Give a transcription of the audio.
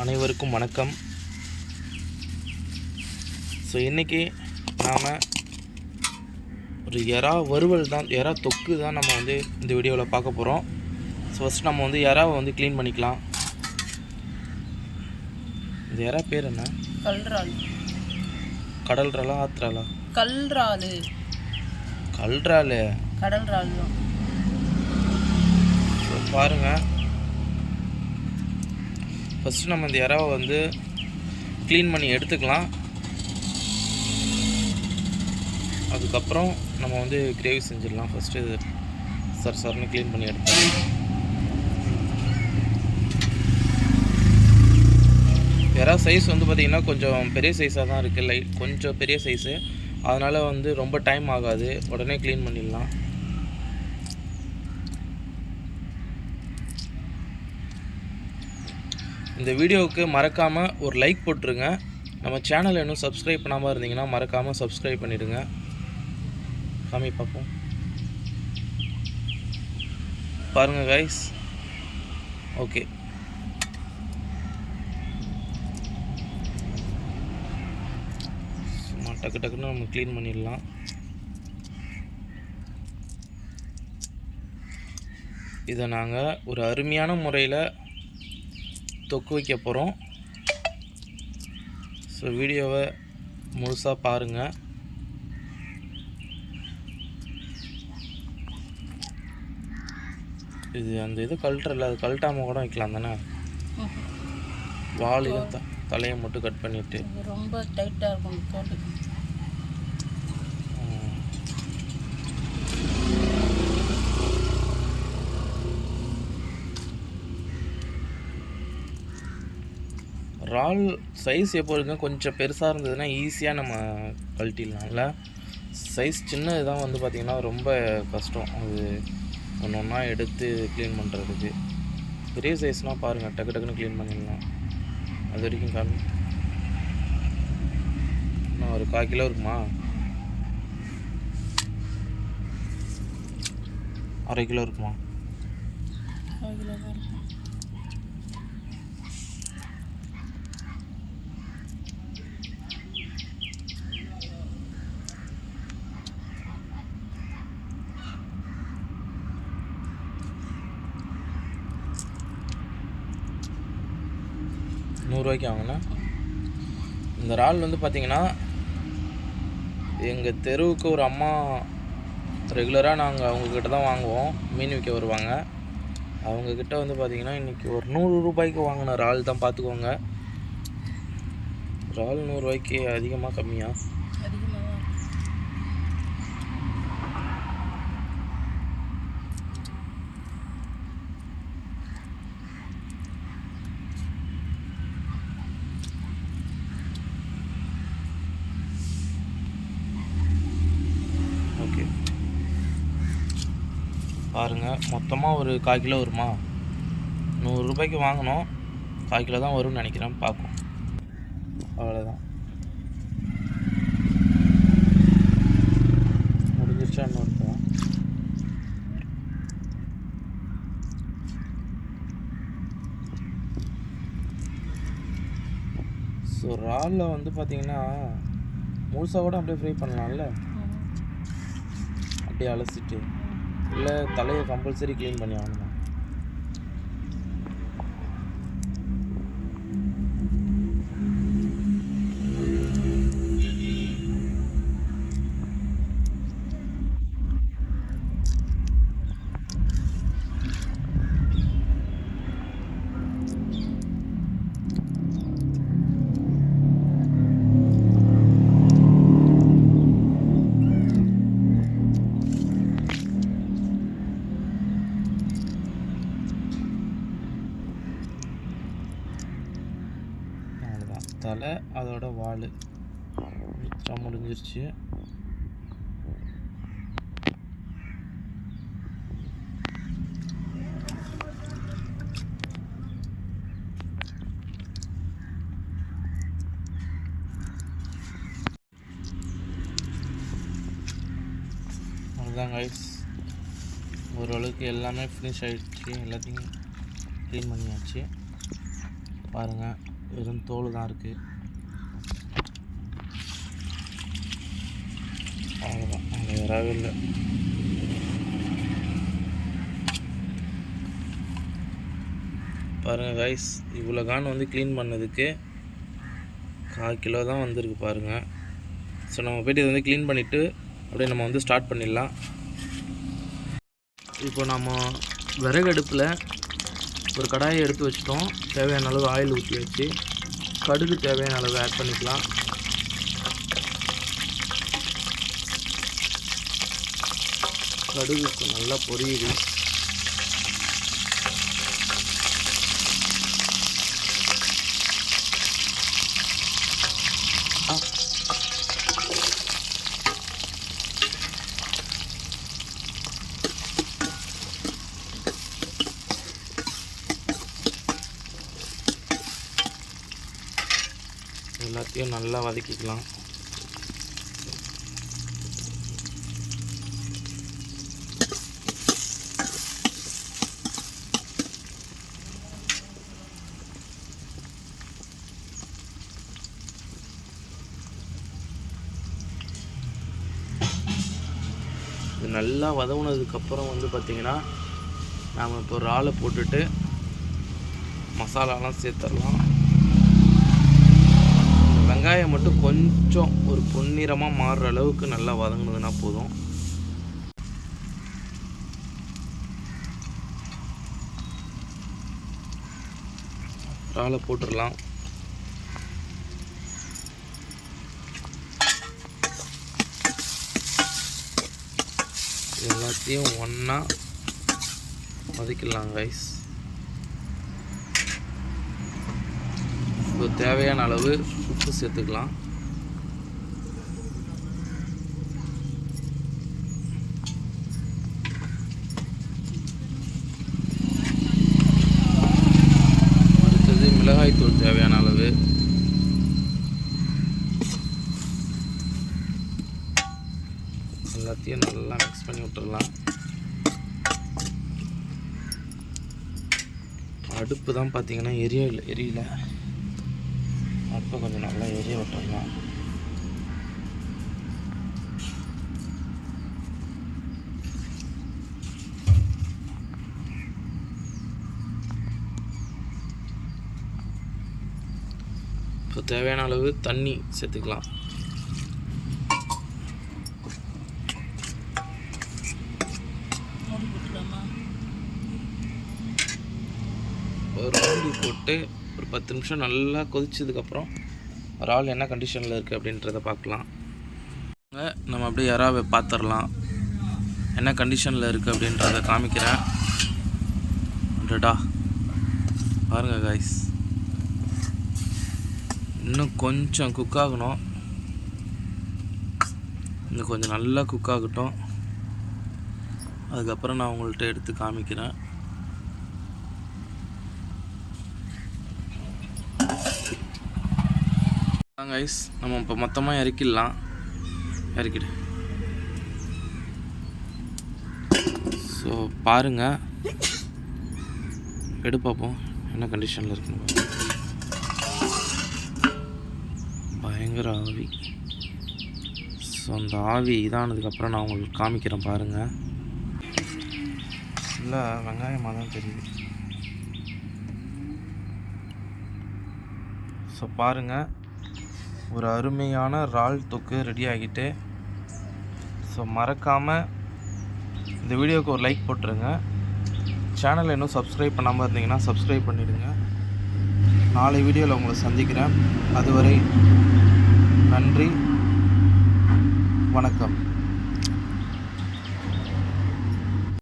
அனைவருக்கும் வணக்கம். ஸோ இன்றைக்கி நாம் ஒரு எறா வறுவல் தான், எறா தொக்கு தான் நம்ம வந்து இந்த வீடியோவில் பார்க்க போகிறோம். ஸோ ஃபஸ்ட் நம்ம வந்து எறாவை வந்து க்ளீன் பண்ணிக்கலாம். இந்த எறா பேர் என்ன? கல்றால். கடல் இறாலா ஆத்திராலா? கல்றால். கல்றால் கடல் இறால் தான். ஸோ பாருங்கள், ஃபஸ்ட்டு நம்ம இந்த எறாவை வந்து க்ளீன் பண்ணி எடுத்துக்கலாம். அதுக்கப்புறம் நம்ம வந்து கிரேவி செஞ்சிடலாம். ஃபஸ்ட்டு இது சர்னு க்ளீன் பண்ணி எடுத்துக்கலாம். எறா சைஸ் வந்து பார்த்திங்கன்னா கொஞ்சம் பெரிய சைஸாக தான் இருக்குது, கொஞ்சம் பெரிய சைஸு. அதனால் வந்து ரொம்ப டைம் ஆகாது, உடனே க்ளீன் பண்ணிடலாம். இந்த வீடியோவுக்கு மறக்காமல் ஒரு லைக் போட்டுருங்க. நம்ம சேனலை இன்னும் சப்ஸ்கிரைப் பண்ணாமல் இருந்தீங்கன்னா மறக்காமல் சப்ஸ்கிரைப் பண்ணிவிடுங்க. காமி பார்ப்போம். பாருங்கள் கைஸ். ஓகே, சும்மா டக்கு டக்குன்னு நம்ம க்ளீன் பண்ணிடலாம். இதை நாங்கள் ஒரு அருமையான முறையில் தொக்கு வைக்க போகிறோம். ஸோ வீடியோவை முழுசாக பாருங்கள். இது அந்த இது கழட்டுறல, அது கழட்டாமல் கூட வைக்கலாம் தானே? வாலையும் தலையை மட்டும் கட் பண்ணிவிட்டு. ரொம்ப டைட்டாக இருக்கும் தோட்டு. இறால் சைஸ் எப்போ இருக்குங்க, கொஞ்சம் பெருசாக இருந்ததுன்னா ஈஸியாக நம்ம கழட்டிடலாம்ல. சைஸ் சின்னது தான் வந்து பார்த்திங்கன்னா ரொம்ப கஷ்டம், அது ஒன்று ஒன்றா எடுத்து க்ளீன் பண்ணுறதுக்கு. பெரிய சைஸ்னால் பாருங்கள், டக்கு டக்குன்னு க்ளீன் பண்ணிடலாம். அது வரைக்கும் காமி. இன்னும் ஒரு 1/4 கிலோ இருக்குமா? 1/2 கிலோ இருக்குமா? 1/2 கிலோ தான் இருக்கும். ₹100 ஆகுண்ணா. இந்த இறால் வந்து பார்த்திங்கன்னா எங்கள் தெருவுக்கு ஒரு அம்மா ரெகுலராக நாங்கள் அவங்கக்கிட்ட தான் வாங்குவோம். மீன் விற்க வருவாங்க. அவங்கக்கிட்ட வந்து பார்த்திங்கன்னா இன்றைக்கி ஒரு ₹100 வாங்கின இறால் தான். பார்த்துக்கோங்க, இறால் ₹100 அதிகமாக கம்மியா? அதிகமாக தான். ஓகே, பாருங்கள், மொத்தமாக ஒரு 1/4 கிலோ வருமா? ₹100 வாங்கினோம், 1/4 கிலோ தான் வரும்னு நினைக்கிறேன். பார்ப்போம். அவ்வளோதான். முடிஞ்சிருச்சா? இன்னும் இருக்கா? ஸோ இறாலில் வந்து பார்த்திங்கன்னா முழுசாக கூட அப்படியே ஃப்ரை பண்ணலாம்ல, அப்படியே அலசிட்டு. இல்லை தலையை கம்பல்சரி க்ளீன் பண்ணி ஆகணுமா? தலை, அதோட வால் முடிஞ்சிருச்சு. அதுதான் கைஸ், ஓரளவுக்கு எல்லாமே ஃபினிஷ் ஆகிடுச்சு. எல்லாத்தையும் க்ளீன் பண்ணியாச்சு. பாருங்கள், வெறும் தோல் தான் இருக்குது. அவ்வளோதான், அங்கே இறாவே இல்லை. பாருங்கள் கைஸ், இவ்வளோ கான் வந்து க்ளீன் பண்ணதுக்கு 1/4 கிலோ தான் வந்திருக்கு பாருங்கள். ஸோ நம்ம போய்ட்டு இதை வந்து க்ளீன் பண்ணிவிட்டு அப்படியே நம்ம வந்து ஸ்டார்ட் பண்ணிடலாம். இப்போ நம்ம விறகு அடுப்பில் ஒரு கடாயை எடுத்து வச்சிட்டோம். தேவையான அளவு ஆயில் ஊற்றி வச்சு கடுகு தேவையான அளவு ஆட் பண்ணிக்கலாம். கடுகு நல்லா பொரியுது. எல்லாத்தையும் நல்லா வதக்கிக்கலாம். இது நல்லா வதவுனதுக்கப்புறம் வந்து பார்த்திங்கன்னா நாம் இப்போ இறாலை போட்டுட்டு மசாலாலாம் சேர்த்துடலாம். வெங்காயம் மட்டும் கொஞ்சம் ஒரு பொன்னிறமாக மாறுற அளவுக்கு நல்லா வதங்கினதுன்னா போதும். இறாலை போட்டுடலாம். எல்லாத்தையும் ஒன்றா வதக்கிடலாம் கைஸ். இப்போ தேவையான அளவு உப்பு சேர்த்துக்கலாம். அடுத்தது மிளகாய்த்தூள் தேவையான அளவு. எல்லாத்தையும் நல்லா மிக்ஸ் பண்ணி விட்டுடலாம். அடுப்பு தான் பார்த்தீங்கன்னா எரியல. அப்போ கொஞ்சம் நல்லா எரிய விட்டுடலாம். இப்போ தேவையான அளவு தண்ணி சேர்த்துக்கலாம். ஒரு மூடி போட்டு ஒரு 10 நிமிஷம் நல்லா கொதிச்சதுக்கப்புறம் இறால் என்ன கண்டிஷனில் இருக்குது அப்படின்றத பார்க்கலாம். நம்ம அப்படியே இறாவை பார்த்துடலாம், என்ன கண்டிஷனில் இருக்குது அப்படின்றத காமிக்கிறேன். டடா பாருங்கள் கைஸ், இன்னும் கொஞ்சம் குக் ஆகணும். இன்னும் கொஞ்சம் நல்லா குக் ஆகட்டும். அதுக்கப்புறம் நான் உங்கள்கிட்ட எடுத்து காமிக்கிறேன். கைஸ், நம்ம இப்போ மொத்தமாக இறக்கிடு. ஸோ பாருங்கள், பார்ப்போம் என்ன கண்டிஷனில் இருக்குன்னு. பயங்கர ஆவி. ஸோ அந்த ஆவி இதானதுக்கப்புறம் நான் உங்களுக்கு காமிக்கிறேன் பாருங்கள். இல்லை வெங்காயமாக தான் தெரியுது. ஸோ பாருங்கள், ஒரு அருமையான இறால் தொக்கு ரெடி ஆகிட்டு. ஸோ மறக்காமல் இந்த வீடியோவுக்கு ஒரு லைக் போட்டுருங்க. சேனலை இன்னும் சப்ஸ்கிரைப் பண்ணாமல் இருந்தீங்கன்னா சப்ஸ்கிரைப் பண்ணிவிடுங்க. நாளை வீடியோவில் உங்களை சந்திக்கிறேன். அதுவரை நன்றி, வணக்கம்.